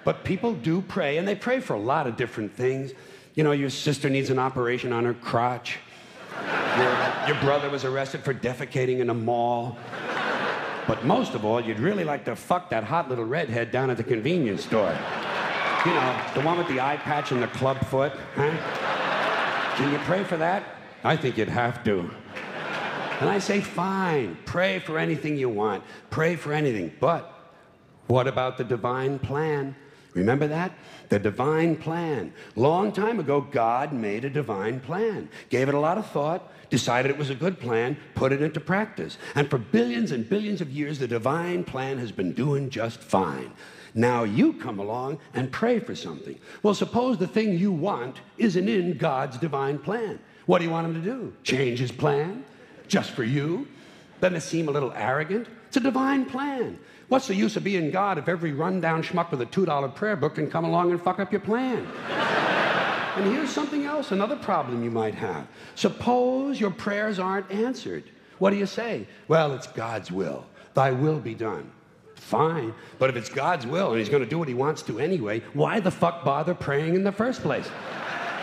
But people do pray, and they pray for a lot of different things. You know, your sister needs an operation on her crotch. Your brother was arrested for defecating in a mall. But most of all, you'd really like to fuck that hot little redhead down at the convenience store. You know, the one with the eye patch and the club foot, huh? Can you pray for that? I think you'd have to. And I say, fine, pray for anything you want. Pray for anything. But what about the divine plan? Remember that? The divine plan. Long time ago, God made a divine plan. Gave it a lot of thought, decided it was a good plan, put it into practice. And for billions and billions of years, the divine plan has been doing just fine. Now you come along and pray for something. Well, suppose the thing you want isn't in God's divine plan. What do you want him to do? Change his plan? Just for you? Doesn't it seem a little arrogant? It's a divine plan. What's the use of being God if every rundown schmuck with a $2 prayer book can come along and fuck up your plan? And here's something else, another problem you might have. Suppose your prayers aren't answered. What do you say? Well, it's God's will. Thy will be done. Fine, but if it's God's will and he's going to do what he wants to anyway, why the fuck bother praying in the first place?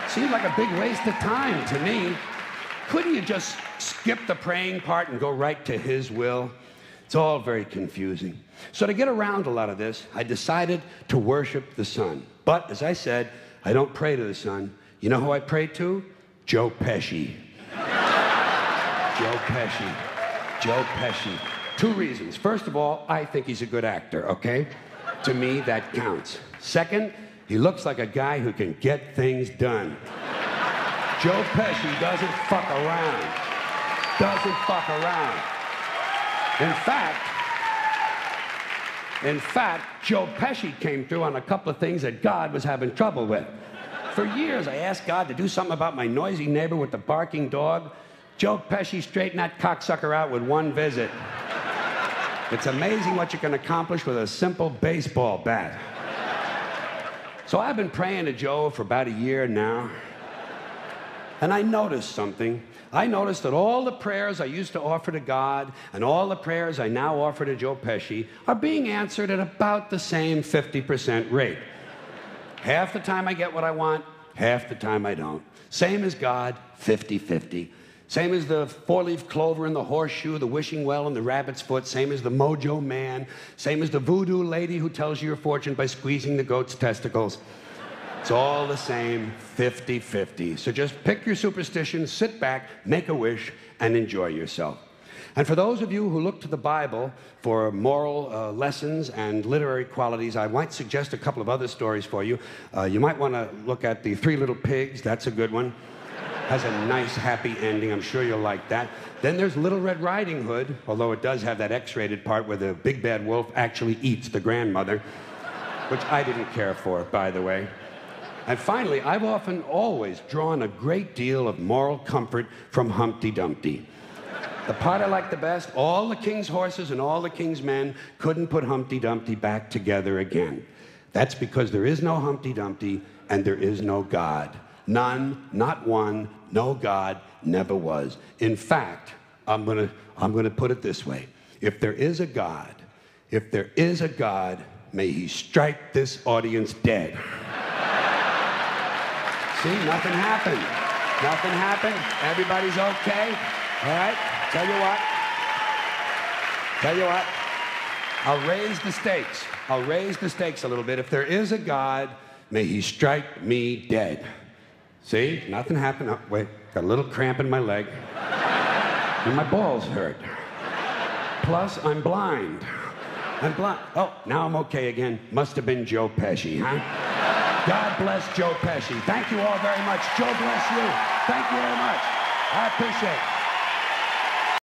Seems like a big waste of time to me. Couldn't you just skip the praying part and go right to his will? It's all very confusing. So to get around a lot of this, I decided to worship the sun. But as I said, I don't pray to the sun. You know who I pray to? Joe Pesci. Joe Pesci. Joe Pesci. Two reasons. First of all, I think he's a good actor, okay? To me, that counts. Second, he looks like a guy who can get things done. Joe Pesci doesn't fuck around. Doesn't fuck around. In fact, Joe Pesci came through on a couple of things that God was having trouble with. For years, I asked God to do something about my noisy neighbor with the barking dog. Joe Pesci straightened that cocksucker out with one visit. It's amazing what you can accomplish with a simple baseball bat. So I've been praying to Joe for about a year now. And I noticed something. I noticed that all the prayers I used to offer to God and all the prayers I now offer to Joe Pesci are being answered at about the same 50% rate. Half the time I get what I want, half the time I don't. Same as God, 50-50. Same as the four-leaf clover and the horseshoe, the wishing well and the rabbit's foot. Same as the mojo man. Same as the voodoo lady who tells you your fortune by squeezing the goat's testicles. It's all the same, 50-50. So just pick your superstition, sit back, make a wish, and enjoy yourself. And for those of you who look to the Bible for moral lessons and literary qualities, I might suggest a couple of other stories for you. You might want to look at The Three Little Pigs. That's a good one. Has a nice, happy ending. I'm sure you'll like that. Then there's Little Red Riding Hood, although it does have that X-rated part where the big bad wolf actually eats the grandmother, which I didn't care for, by the way. And finally, I've often always drawn a great deal of moral comfort from Humpty Dumpty. The part I like the best, all the king's horses and all the king's men couldn't put Humpty Dumpty back together again. That's because there is no Humpty Dumpty and there is no God. None, not one, no God, never was. In fact, I'm gonna put it this way. If there is a God, may he strike this audience dead. See, nothing happened. Nothing happened. Everybody's okay. All right? Tell you what. I'll raise the stakes. I'll raise the stakes a little bit. If there is a God, may he strike me dead. See? Nothing happened. Oh, wait. Got a little cramp in my leg. And my balls hurt. Plus, I'm blind. I'm blind. Oh, now I'm okay again. Must have been Joe Pesci, huh? God bless Joe Pesci. Thank you all very much. Joe bless you. Thank you very much. I appreciate it.